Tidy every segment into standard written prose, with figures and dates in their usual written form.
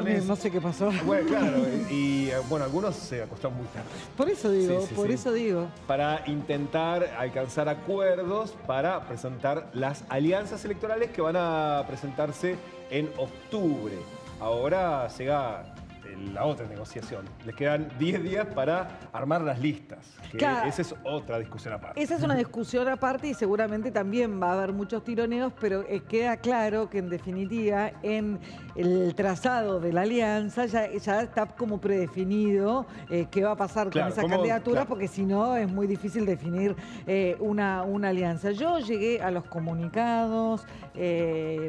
dormir, no sé qué pasó. Bueno, claro, y bueno, algunos se acostaron muy tarde. Por eso digo, Sí, sí, por sí. eso digo. Para intentar alcanzar acuerdos para presentar las alianzas electorales que van a presentarse en octubre. Ahora llega la otra negociación. Les quedan 10 días para armar las listas. Que Claro. esa es otra discusión aparte. Esa es una discusión aparte y seguramente también va a haber muchos tironeos, pero queda claro que en definitiva en el trazado de la alianza ya está como predefinido qué va a pasar Claro, con esas ¿cómo? candidaturas, Claro. porque si no es muy difícil definir una alianza. Yo llegué a los comunicados,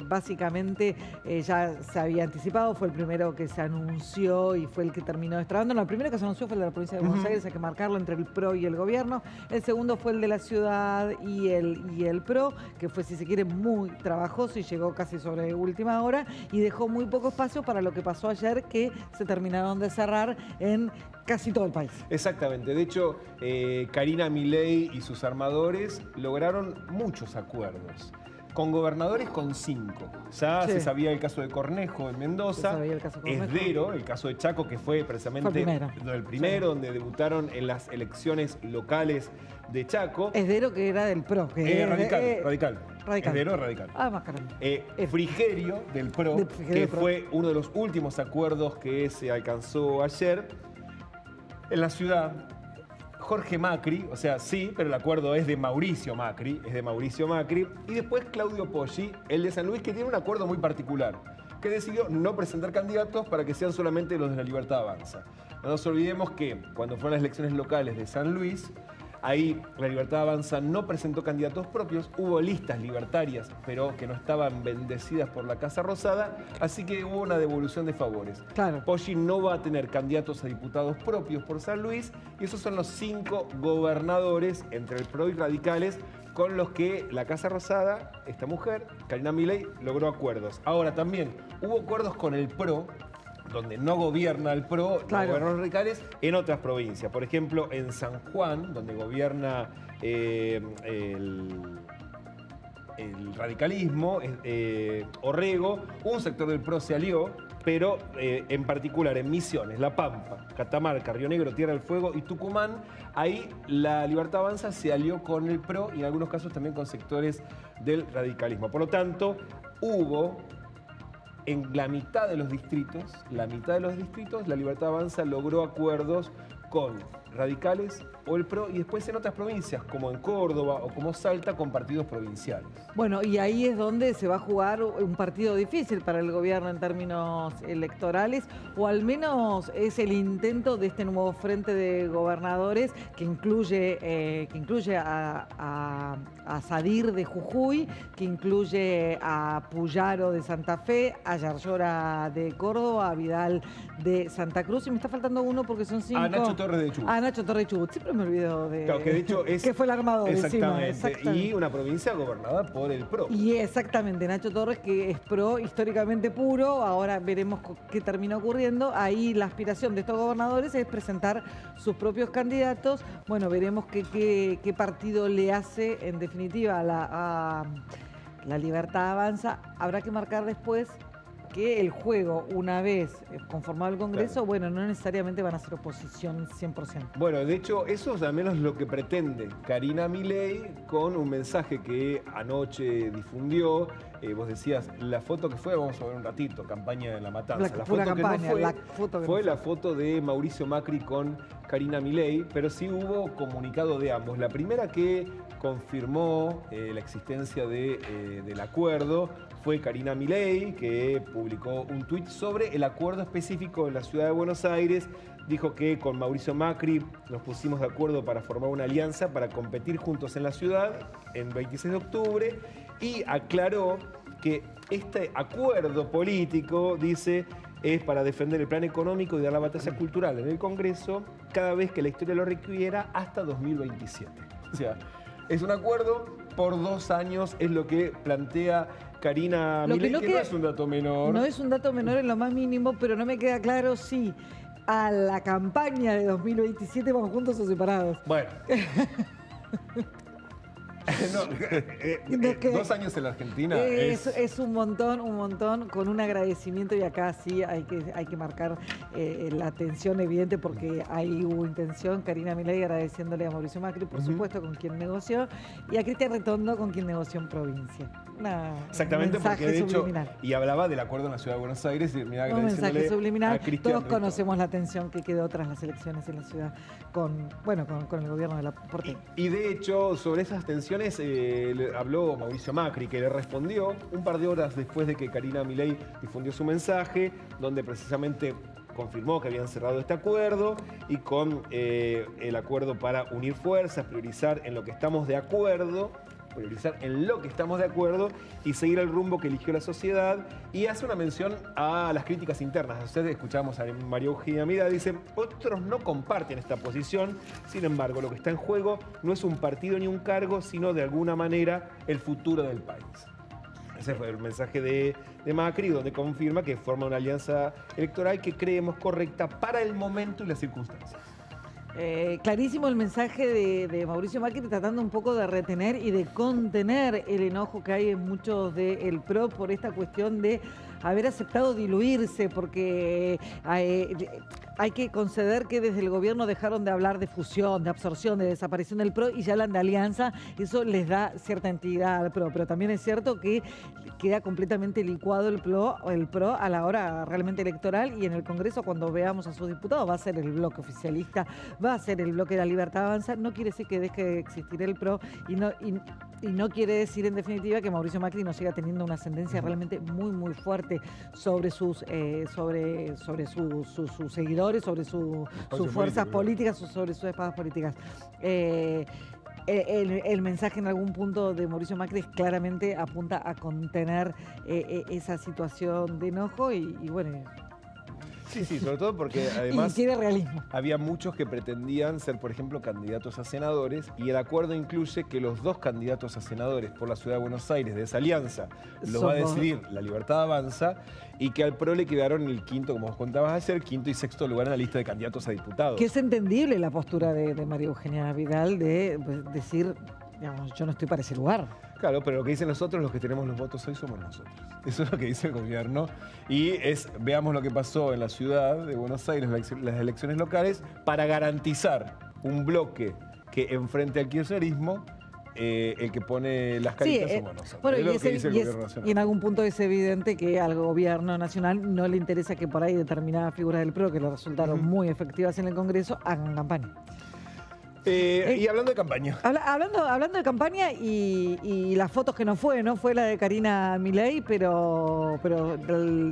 básicamente ya se había anticipado, fue el primero que se anunció y fue el que terminó destrabando. No, el primero que se anunció fue el de la provincia de Buenos Aires, hay que marcarlo entre el PRO y el gobierno. El segundo fue el de la ciudad y el PRO, que fue, si se quiere, muy trabajoso y llegó casi sobre última hora y dejó muy poco espacio para lo que pasó ayer, que se terminaron de cerrar en casi todo el país. Exactamente. De hecho, Karina Milei y sus armadores lograron muchos acuerdos. Con gobernadores, con 5. Ya Sí. se sabía el caso de Cornejo en Mendoza. Se sabía el caso de Cornejo. Esdero, el caso de Chaco, que fue precisamente Fue el primero, Sí. donde debutaron en las elecciones locales de Chaco. Esdero, que era del PRO. Radical. Esdero, radical. Ah, más caramba. Frigerio, del PRO, Frigerio que del PRO. fue uno de los últimos acuerdos que se alcanzó ayer. En la ciudad, Jorge Macri, o sea, sí, pero el acuerdo es de Mauricio Macri, y después Claudio Poggi, el de San Luis, que tiene un acuerdo muy particular, que decidió no presentar candidatos para que sean solamente los de La Libertad Avanza. No nos olvidemos que cuando fueron las elecciones locales de San Luis, ahí La Libertad Avanza no presentó candidatos propios, hubo listas libertarias, pero que no estaban bendecidas por la Casa Rosada, así que hubo una devolución de favores. Claro. Poggi no va a tener candidatos a diputados propios por San Luis, y esos son los 5 gobernadores entre el PRO y radicales con los que la Casa Rosada, esta mujer, Karina Milei, logró acuerdos. Ahora también hubo acuerdos con el PRO, donde no gobierna el PRO, Claro. no gobiernan los radicales, en otras provincias. Por ejemplo, en San Juan, donde gobierna el radicalismo, Orrego, un sector del PRO se alió, pero en particular en Misiones, La Pampa, Catamarca, Río Negro, Tierra del Fuego y Tucumán, ahí la Libertad Avanza se alió con el PRO y en algunos casos también con sectores del radicalismo. Por lo tanto, hubo en la mitad de los distritos, la Libertad Avanza logró acuerdos con radicales o el PRO y después en otras provincias, como en Córdoba o como Salta, con partidos provinciales. Bueno, y ahí es donde se va a jugar un partido difícil para el gobierno en términos electorales, o al menos es el intento de este nuevo frente de gobernadores que incluye a Sadir de Jujuy, que incluye a Puyaro de Santa Fe, a Yarlora de Córdoba, a Vidal de Santa Cruz, y me está faltando uno porque son 5. A Nacho Torres de Chubut. A Nacho Torres de Chubut. Siempre me olvido de... Claro, que de hecho es... que fue el armador exactamente, encima. y una provincia gobernada por el PRO. Y exactamente, Nacho Torres, que es PRO históricamente puro, ahora veremos qué termina ocurriendo. Ahí la aspiración de estos gobernadores es presentar sus propios candidatos. Bueno, veremos qué partido le hace, en definitiva, a la Libertad Avanza. Habrá que marcar después que el juego, una vez conformado el Congreso, Claro. bueno, no necesariamente van a ser oposición 100%. Bueno, de hecho, eso es al menos lo que pretende Karina Milei con un mensaje que anoche difundió. Vos decías, la foto que fue, vamos a ver un ratito, campaña de la matanza. La pura foto campaña, que no fue, la foto que fue no la foto de Mauricio Macri con Karina Milei, pero sí hubo comunicado de ambos. La primera que confirmó la existencia del acuerdo fue Karina Milei, que publicó un tuit sobre el acuerdo específico en la ciudad de Buenos Aires. Dijo que con Mauricio Macri nos pusimos de acuerdo para formar una alianza para competir juntos en la ciudad en 26 de octubre y aclaró que este acuerdo político, dice, es para defender el plan económico y dar la batalla cultural en el Congreso cada vez que la historia lo requiera hasta 2027. O sea, es un acuerdo por 2 años, es lo que plantea Karina Milei, que no es un dato menor. No es un dato menor en lo más mínimo, pero no me queda claro si a la campaña de 2027 van juntos o separados. Bueno. 2 años en la Argentina es un montón, con un agradecimiento, y acá sí hay que marcar la atención evidente porque ahí hubo intención. Karina Milei agradeciéndole a Mauricio Macri, por supuesto, con quien negoció, y a Cristian Retondo, con quien negoció en provincia. Exactamente, porque de hecho, subliminal. Y hablaba del acuerdo en la Ciudad de Buenos Aires, y mira, Un mensaje subliminal. Todos Retondo. conocemos la tensión que quedó tras las elecciones en la ciudad con el gobierno de la porteña. Y de hecho, sobre esas tensiones le habló Mauricio Macri, que le respondió un par de horas después de que Karina Milei difundió su mensaje, donde precisamente confirmó que habían cerrado este acuerdo y con el acuerdo para unir fuerzas, priorizar en lo que estamos de acuerdo y seguir el rumbo que eligió la sociedad, y hace una mención a las críticas internas. Ustedes escuchamos a María Eugenia Mira, dice: otros no comparten esta posición, sin embargo, lo que está en juego no es un partido ni un cargo, sino de alguna manera el futuro del país. Ese fue el mensaje de Macri, donde confirma que forma una alianza electoral que creemos correcta para el momento y las circunstancias. Clarísimo el mensaje de Mauricio Macri, tratando un poco de retener y de contener el enojo que hay en muchos del PRO por esta cuestión de haber aceptado diluirse, porque hay que conceder que desde el gobierno dejaron de hablar de fusión, de absorción, de desaparición del PRO, y ya hablan de alianza. Eso les da cierta entidad al PRO, pero también es cierto que queda completamente licuado el PRO a la hora realmente electoral, y en el Congreso, cuando veamos a sus diputados, va a ser el bloque oficialista, va a ser el bloque de la Libertad Avanza. No quiere decir que deje de existir el PRO, y no quiere decir, en definitiva, que Mauricio Macri no siga teniendo una ascendencia realmente muy fuerte sobre sus seguidores, sobre sus fuerzas políticas, sobre sus espadas políticas. El mensaje en algún punto de Mauricio Macri claramente apunta a contener esa situación de enojo y bueno. Sí, sobre todo porque además tiene realismo. Había muchos que pretendían ser, por ejemplo, candidatos a senadores, y el acuerdo incluye que los 2 candidatos a senadores por la Ciudad de Buenos Aires de esa alianza los va a decidir la Libertad Avanza, y que al PRO le quedaron el quinto, como vos contabas ayer, quinto y sexto lugar en la lista de candidatos a diputados. Que es entendible la postura de María Eugenia Vidal de decir, digamos, yo no estoy para ese lugar. Claro, pero lo que dicen nosotros, los que tenemos los votos hoy, somos nosotros. Eso es lo que dice el gobierno. Y veamos lo que pasó en la ciudad de Buenos Aires, las elecciones locales, para garantizar un bloque que enfrente al kirchnerismo, el que pone las caritas somos nosotros. Bueno, es lo que dice el gobierno nacional. Y en algún punto es evidente que al gobierno nacional no le interesa que por ahí determinadas figuras del PRO, que le resultaron muy efectivas en el Congreso, hagan campaña. Y hablando de campaña. Hablando de campaña y las fotos que no fue la de Karina Milei, pero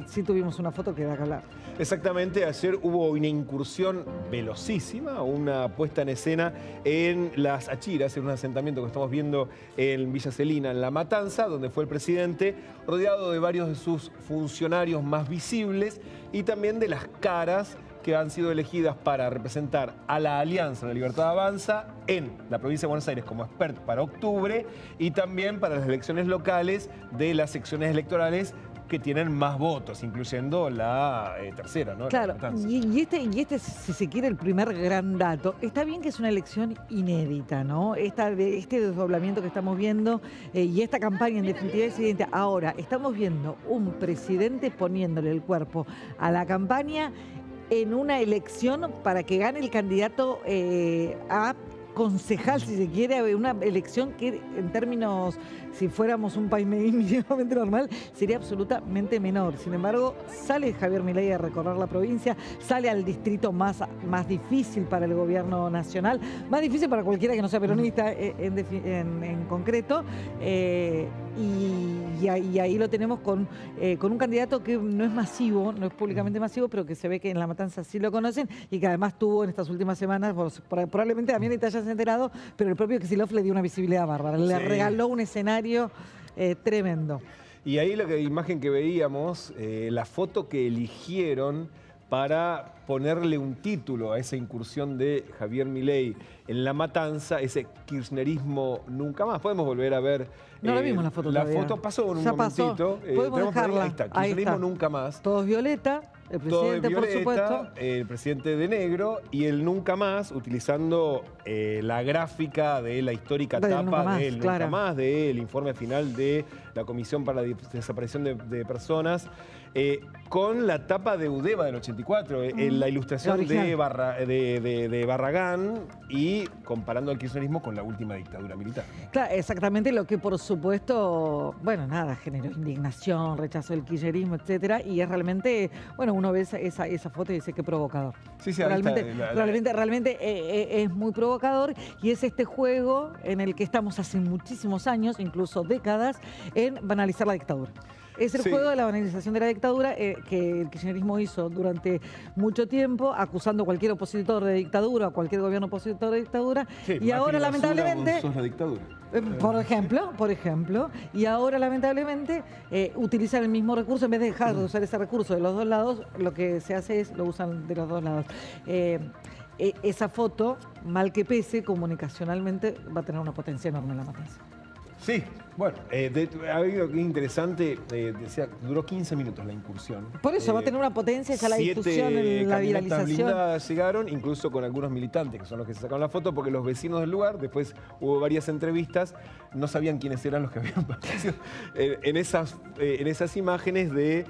sí tuvimos una foto que da que hablar. Exactamente, ayer hubo una incursión velocísima, una puesta en escena en Las Achiras, en un asentamiento que estamos viendo en Villa Celina, en La Matanza, donde fue el presidente, rodeado de varios de sus funcionarios más visibles y también de las caras que han sido elegidas para representar a la Alianza La Libertad Avanza en la provincia de Buenos Aires como expert para octubre, y también para las elecciones locales de las secciones electorales que tienen más votos, incluyendo la tercera, ¿no? Claro, y este, si se quiere, el primer gran dato. Está bien que es una elección inédita, ¿no? Este desdoblamiento que estamos viendo y esta campaña, en definitiva, es evidente. Ahora, estamos viendo un presidente poniéndole el cuerpo a la campaña en una elección para que gane el candidato a concejal, si se quiere, una elección que en términos, si fuéramos un país mínimamente normal, sería absolutamente menor. Sin embargo, sale Javier Milei a recorrer la provincia, sale al distrito más difícil para el gobierno nacional, más difícil para cualquiera que no sea peronista en concreto, y ahí lo tenemos con un candidato que no es masivo, no es públicamente masivo, pero que se ve que en La Matanza sí lo conocen, y que además tuvo en estas últimas semanas, probablemente también te hayas enterado, pero el propio Kicillof le dio una visibilidad bárbara, le regaló un escenario tremendo. Y ahí la imagen que veíamos, la foto que eligieron para ponerle un título a esa incursión de Javier Milei en La Matanza, ese kirchnerismo nunca más. Podemos volver a ver. No la vimos la foto todavía. La foto pasó en un ya momentito. Podemos dejarla. Ahí está, kirchnerismo nunca más. Todos violeta. El todo de presidente, por violeta, supuesto. el presidente de negro y el Nunca Más, utilizando la gráfica de la histórica Del tapa Nunca Más, del claro. Nunca Más, del informe final de la Comisión para la Desaparición de Personas, con la tapa de Udeva del 84, la ilustración de Barragán y comparando al kirchnerismo con la última dictadura militar. Claro, exactamente lo que por supuesto, bueno, nada, generó indignación, rechazo del kirchnerismo, etcétera, y es realmente, bueno, uno ve esa foto y dice qué provocador. Sí, ahí Realmente es muy provocador y es este juego en el que estamos hace muchísimos años, incluso décadas, en banalizar la dictadura. Es el juego de la banalización de la dictadura que el kirchnerismo hizo durante mucho tiempo, acusando a cualquier opositor de dictadura, a cualquier gobierno opositor de dictadura, y ahora lamentablemente... Sos la dictadura. Por ejemplo, y ahora lamentablemente utilizan el mismo recurso, en vez de dejar de usar ese recurso de los dos lados, lo que se hace es lo usan de los dos lados. Esa foto, mal que pese, comunicacionalmente va a tener una potencia enorme en La Matanza. Sí, bueno, ha habido que interesante, decía, duró 15 minutos la incursión. Por eso va a tener una potencia ya la difusión, la viralización. Blindadas llegaron, incluso con algunos militantes, que son los que se sacaron la foto, porque los vecinos del lugar, después hubo varias entrevistas, no sabían quiénes eran los que habían aparecido en esas imágenes de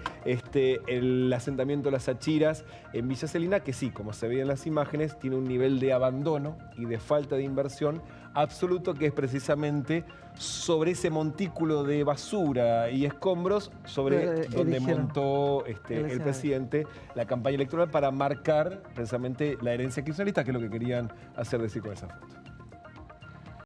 el asentamiento de las Achiras en Villa Celina, que sí, como se veía en las imágenes, tiene un nivel de abandono y de falta de inversión absoluto, que es precisamente sobre ese montículo de basura y escombros sobre donde montó el presidente la campaña electoral para marcar precisamente la herencia kirchnerista, que es lo que querían hacer decir con esa foto.